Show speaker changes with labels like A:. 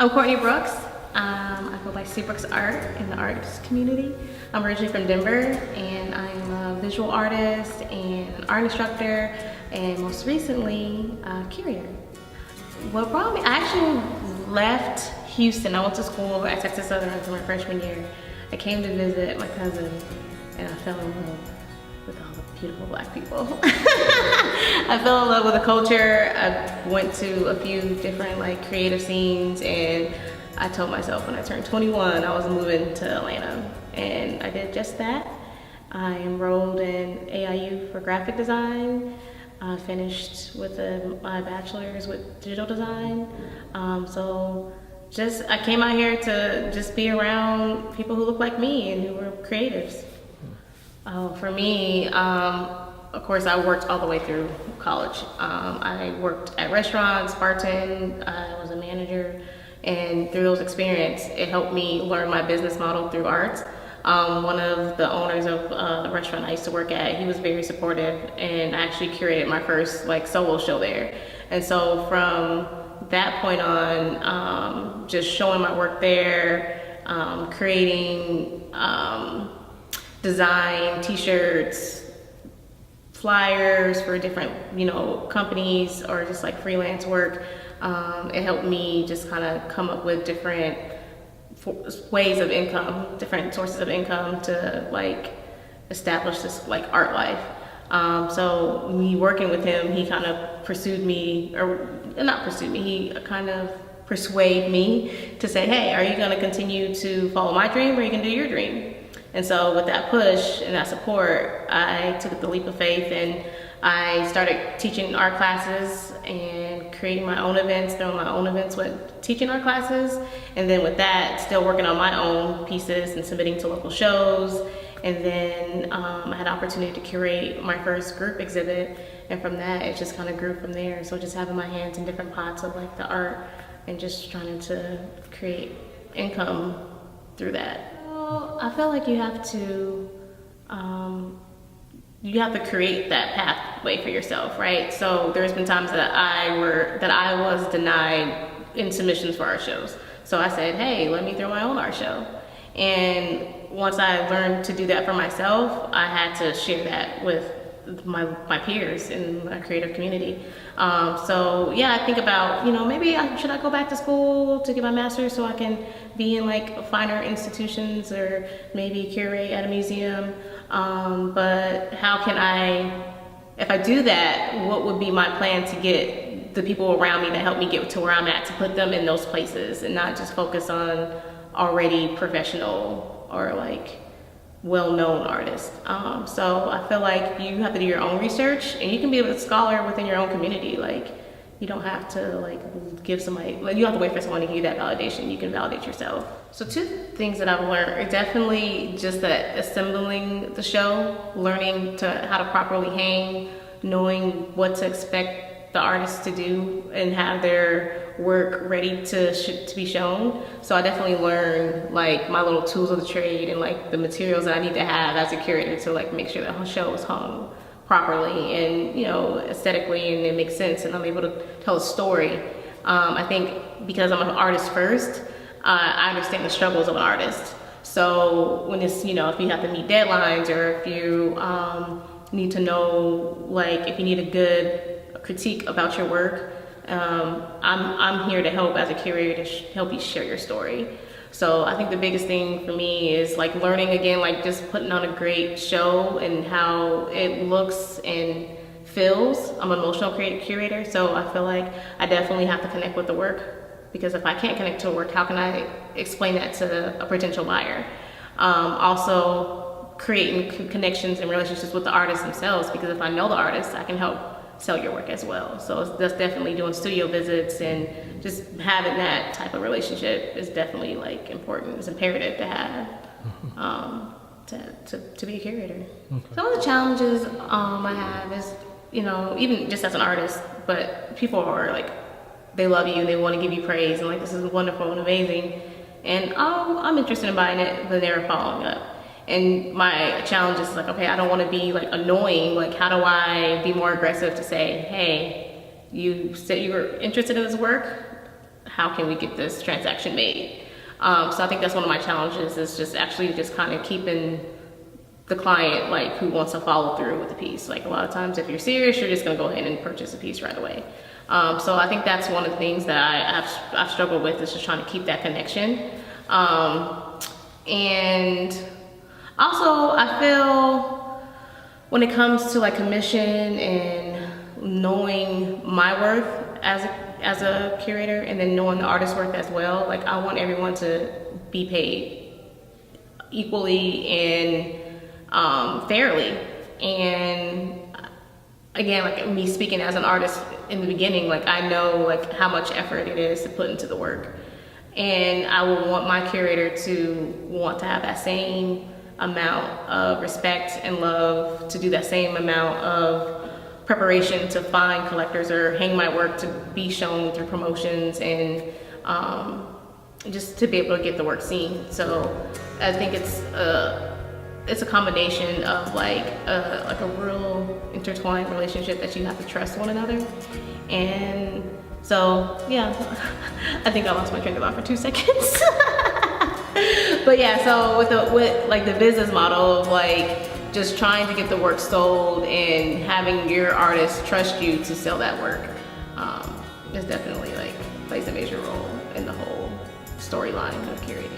A: I'm Courtney Brooks. I go by Brooks Art in the arts community. I'm originally from Denver, and I'm a visual artist and art instructor, and most recently, a curator. What brought me, I actually left Houston. I went to school at Texas Southern until my freshman year. I came to visit my cousin, and I fell in love with all the beautiful Black people. I fell in love with the culture. I went to a few different creative scenes, and I told myself when I turned 21 I was moving to Atlanta, and I did just that. I enrolled in AIU for graphic design. I finished with my bachelor's with digital design. I came out here to just be around people who look like me and who were creatives. For me, of course, I worked all the way through college. I worked at restaurants, bartended, I was a manager, and through those experiences, it helped me learn my business model through arts. One of the owners of the restaurant I used to work at, he was very supportive, and I actually curated my first solo show there. And so from that point on, just showing my work there, creating design, t-shirts, flyers for different, companies, or just freelance work. It helped me just kind of come up with different ways of income, different sources of income to establish this art life. So me working with him, he kind of he kind of persuaded me to say, hey, are you gonna continue to follow my dream, or are you gonna do your dream? And so with that push and that support, I took the leap of faith, and I started teaching art classes and creating my own events, throwing my own events with teaching art classes. And then with that, still working on my own pieces and submitting to local shows. And then I had the opportunity to curate my first group exhibit. And from that, it just kind of grew from there. So just having my hands in different pots of the art and just trying to create income through that. Well, I feel like you have to create that pathway for yourself, right? So there's been times that I was denied in submissions for art shows. So I said, hey, let me throw my own art show. And once I learned to do that for myself, I had to share that with my peers in my creative community. So yeah, I think about, maybe should I go back to school to get my master's so I can be in finer institutions, or maybe curate at a museum. But how can if I do that, what would be my plan to get the people around me that help me get to where I'm at, to put them in those places and not just focus on already professional or well-known artists. So I feel like you have to do your own research, and you can be a scholar within your own community. You don't have to give somebody, you don't have to wait for someone to give you that validation. You can validate yourself. So two things that I've learned are definitely just that assembling the show, learning how to properly hang, knowing what to expect the artists to do and have their work ready to be shown. So I definitely learned my little tools of the trade and the materials that I need to have as a curator to make sure the whole show is hung properly and aesthetically, and it makes sense, and I'm able to tell a story. I think because I'm an artist first, I understand the struggles of an artist. So when it's, if you have to meet deadlines, or if you need to know, if you need a good critique about your work, I'm here to help as a curator to help you share your story. So I think the biggest thing for me is learning again, just putting on a great show and how it looks and feels. I'm an emotional curator, so I feel like I definitely have to connect with the work, because if I can't connect to a work, how can I explain that to a potential buyer? Also creating connections and relationships with the artists themselves, because if I know the artists, I can help sell your work as well. So that's definitely doing studio visits, and just having that type of relationship is definitely important. It's imperative to have to be a curator. Okay. Some of the challenges I have is, even just as an artist, but people are they love you and they want to give you praise and this is wonderful and amazing, and I'm interested in buying it, but they're following up. And my challenge is okay, I don't want to be annoying. How do I be more aggressive to say, hey, you said you were interested in this work, how can we get this transaction made? So I think that's one of my challenges, is just actually just kind of keeping the client like who wants to follow through with the piece. Like a lot of times if you're serious, you're just gonna go ahead and purchase a piece right away. So I think that's one of the things that I've struggled with, is just trying to keep that connection. And also I feel when it comes to like commission and knowing my worth as a curator, and then knowing the artist's worth as well, like I want everyone to be paid equally and fairly. And again, like me speaking as an artist in the beginning, like I know like how much effort it is to put into the work, and I will want my curator to want to have that same amount of respect and love, to do that same amount of preparation to find collectors or hang my work to be shown through promotions, and just to be able to get the work seen. So I think it's a combination of like a real intertwined relationship that you have to trust one another. And so yeah, I think I lost my train of thought for 2 seconds. But yeah, so with like the business model of like just trying to get the work sold and having your artist trust you to sell that work, is definitely like plays a major role in the whole storyline of curating.